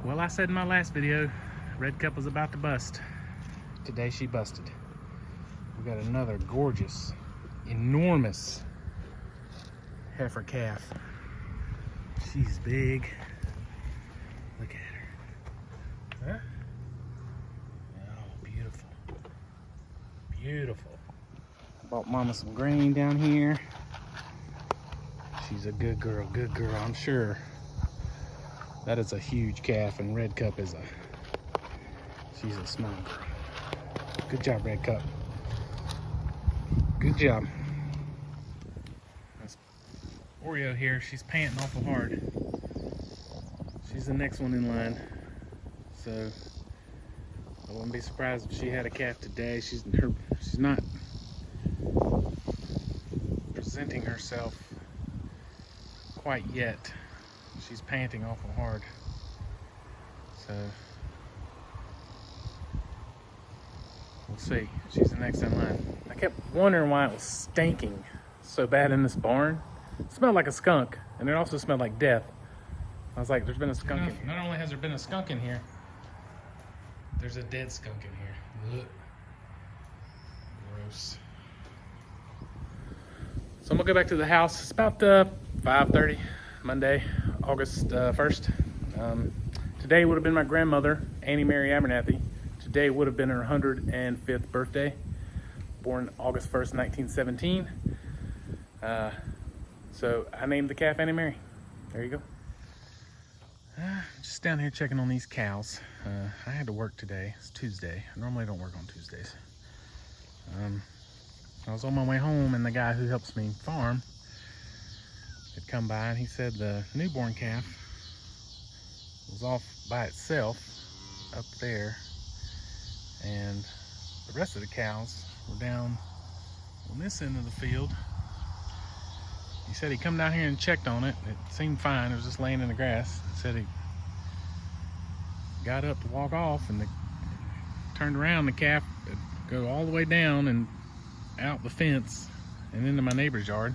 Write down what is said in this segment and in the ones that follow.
Well, I said in my last video, Red Cup was about to bust. Today she busted. We got another gorgeous, enormous heifer calf. She's big. Look at her. Huh? Oh, beautiful. Beautiful. I bought Mama some grain down here. She's a good girl, I'm sure. That is a huge calf, and Red Cup is she's a small girl. Good job, Red Cup. Good job. That's Oreo here, she's panting awful hard. She's the next one in line. So I wouldn't be surprised if she had a calf today. She's not presenting herself quite yet. She's panting awful hard. So we'll see. She's the next in line. I kept wondering why it was stinking so bad in this barn. It smelled like a skunk, and it also smelled like death. I was like, there's been a skunk in here. Not only has there been a skunk in here, there's a dead skunk in here. Ugh. Gross. So I'm gonna go back to the house. It's about 5:30, Monday, August 1st. Today would have been my grandmother, Annie Mary Abernathy. Today would have been her 105th birthday, born August 1st, 1917. So I named the calf Annie Mary. There you go. Just down here checking on these cows. I had to work today. It's Tuesday. I normally don't work on Tuesdays. I was on my way home, and the guy who helps me farm had come by, and he said the newborn calf was off by itself up there, and the rest of the cows were down on this end of the field. He said he come down here and checked on it. It seemed fine. It was just laying in the grass. He said he got up to walk off, and turned around. The calf would go all the way down and out the fence and into my neighbor's yard.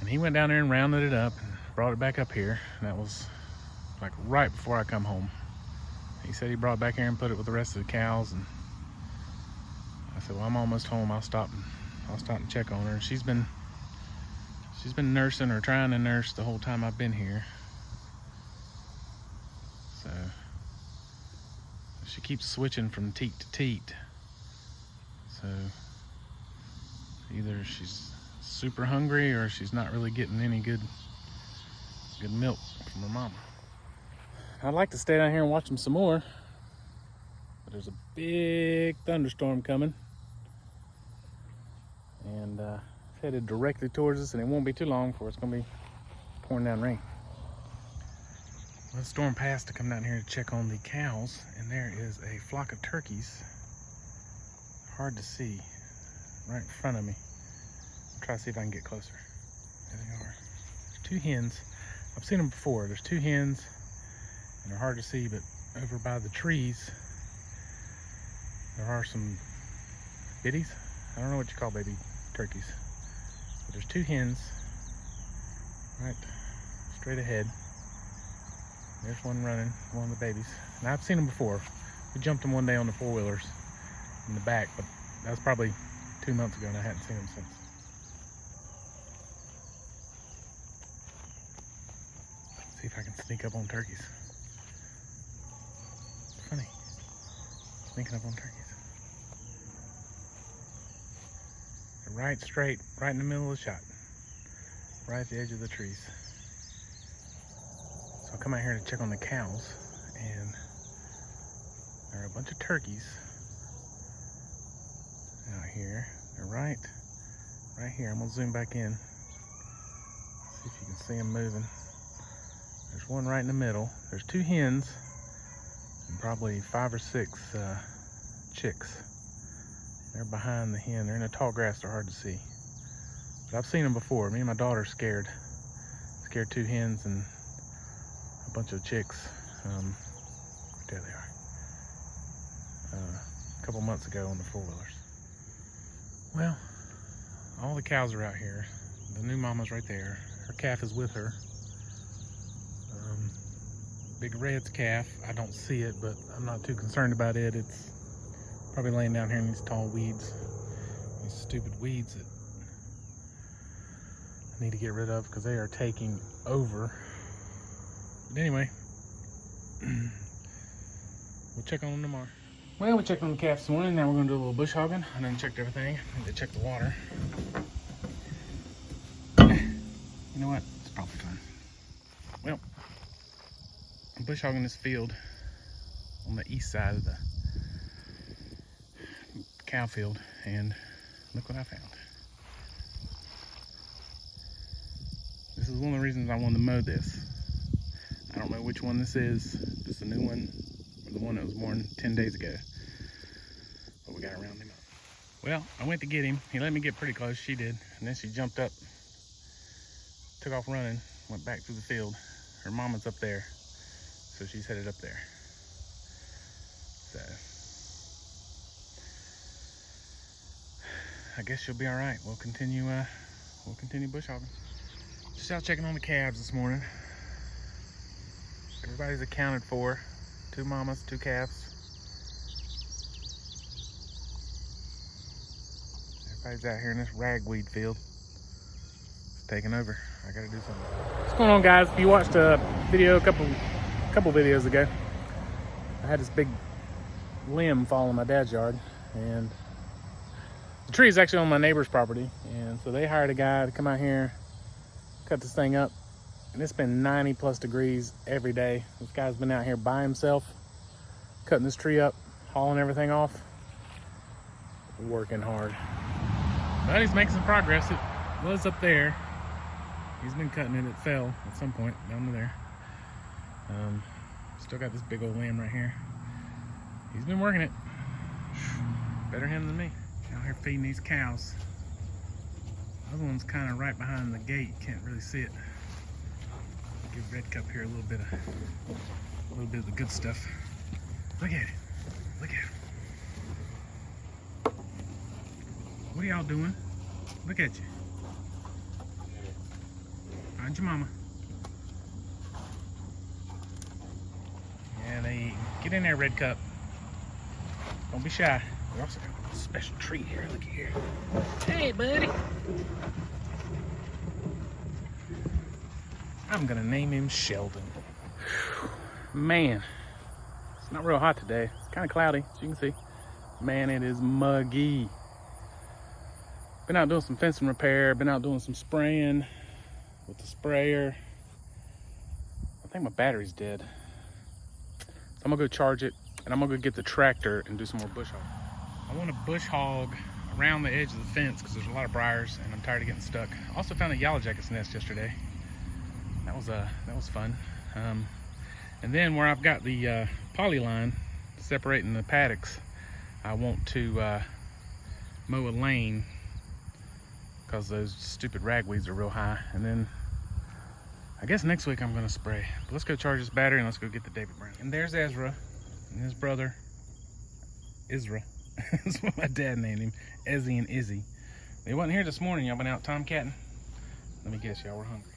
And he went down there and rounded it up and brought it back up here. And that was like right before I come home. He said he brought it back here and put it with the rest of the cows. And I said, well, I'm almost home. I'll stop and check on her. She's been nursing, or trying to nurse, the whole time I've been here. So she keeps switching from teat to teat. So either she's super hungry, or she's not really getting any good milk from her mama. I'd like to stay down here and watch them some more, but there's a big thunderstorm coming, and it's headed directly towards us, and it won't be too long before it's gonna be pouring down rain. Well, the storm passed to come down here to check on the cows, and there is a flock of turkeys. Hard to see, right in front of me. I'll try to see if I can get closer. There they are. There's two hens. I've seen them before. There's two hens, and they're hard to see, but over by the trees, there are some biddies. I don't know what you call baby turkeys, but there's two hens right straight ahead. There's one running, one of the babies. And I've seen them before. We jumped them one day on the four-wheelers in the back, but that was probably 2 months ago, and I hadn't seen them since. Let's see if I can sneak up on turkeys. Funny, sneaking up on turkeys. They're right straight, right in the middle of the shot, right at the edge of the trees. So I'll come out here to check on the cows, and there are a bunch of turkeys out here. They're right here. I'm gonna zoom back in, see if you can see them moving. There's one right in the middle. There's two hens and probably 5 or 6 chicks. They're behind the hen. They're in the tall grass. They're hard to see, but I've seen them before. Me and my daughter scared two hens and a bunch of chicks. There they are. A couple months ago on the four-wheelers. Well, all the cows are out here. The new mama's right there. Her calf is with her. big red's calf. I don't see it, but I'm not too concerned about it. It's probably laying down here in these tall weeds. These stupid weeds that I need to get rid of because they are taking over. But anyway, we'll check on them tomorrow. Well, we checked on the calf this morning. Now we're going to do a little bush hogging. I done checked everything. I need to check the water. You know what? It's probably fine. Well, I'm bush hogging this field on the east side of the cow field, and look what I found. This is one of the reasons I wanted to mow this. I don't know which one this is. If it's the new one or the one that was born 10 days ago. But we got to round him up. Well, I went to get him. He let me get pretty close. She did. And then she jumped up, took off running, went back through the field. Her mama's up there, so she's headed up there. So I guess she'll be all right. We'll continue bush hogging. Just out checking on the calves this morning. Everybody's accounted for. 2 mamas, 2 calves. Everybody's out here in this ragweed field. It's taking over. I gotta do something. What's going on, guys? If you watched a video a couple videos ago, I had this big limb fall in my dad's yard, and the tree is actually on my neighbor's property, and so they hired a guy to come out here, cut this thing up, and it's been 90 plus degrees every day. This guy's been out here by himself, cutting this tree up, hauling everything off, working hard. But he's making some progress. It was up there. He's been cutting it. It fell at some point down to there. Still got this big old limb right here. He's been working it. Better him than me. Out here feeding these cows. The other one's kind of right behind the gate. Can't really see it. Give Red Cup here a little bit of the good stuff. Look at it. Look at it. What are y'all doing? Look at you. Find your mama. Yeah, they eating. Get in there, Red Cup. Don't be shy. We also got a special treat here. Look here. Hey, buddy. I'm gonna name him Sheldon. Man, it's not real hot today. It's kind of cloudy, as you can see. Man, it is muggy. Been out doing some fencing repair. Been out doing some spraying with the sprayer. I think my battery's dead. So I'm gonna go charge it, and I'm gonna go get the tractor and do some more bush hog. I want to bush hog around the edge of the fence because there's a lot of briars, and I'm tired of getting stuck. I also found a yellow jacket's nest yesterday. That was fun. And then where I've got the poly line separating the paddocks, I want to mow a lane because those stupid ragweeds are real high. And then I guess next week I'm gonna spray. But let's go charge this battery and let's go get the David Brown. And there's Ezra and his brother Isra. That's what my dad named him, Ezzy and Izzy. They wasn't here this morning. Y'all been out tomcatting? Let me guess, y'all were hungry.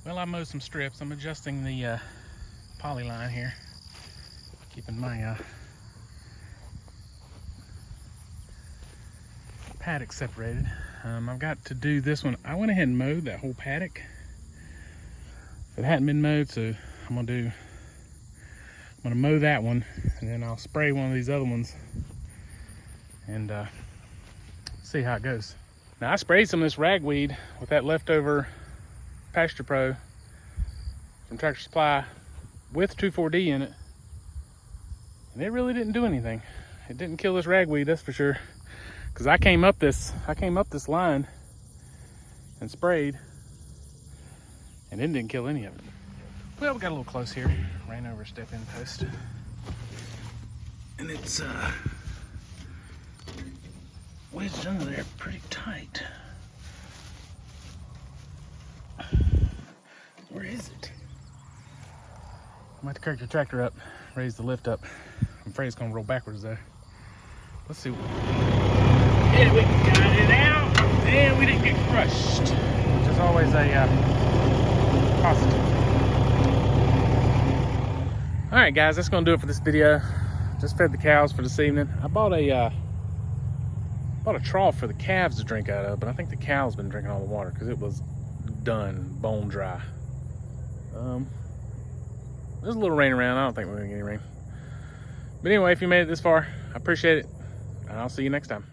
Well, I mowed some strips. I'm adjusting the poly line here, keeping my paddock separated. I've got to do this one. I went ahead and mowed that whole paddock. It hadn't been mowed, so I'm gonna mow that one, and then I'll spray one of these other ones and see how it goes. Now, I sprayed some of this ragweed with that leftover Pasture Pro from Tractor Supply with 2,4-D in it, and it really didn't do anything. It didn't kill this ragweed, that's for sure, because I came up this line and sprayed, and it didn't kill any of it. Well, we got a little close here. Ran over a step-in post, and it's wedged under there pretty tight. Where is it? I'm about to crank the tractor up, raise the lift up. I'm afraid it's gonna roll backwards though. Let's see. Yeah, we got it out, and we didn't get crushed, which is always a positive. All right, guys, that's gonna do it for this video. Just fed the cows for this evening. I bought a trough for the calves to drink out of, but I think the cow's been drinking all the water because it was done, bone dry. There's a little rain around. I don't think we're gonna get any rain. But anyway, if you made it this far, I appreciate it. And I'll see you next time.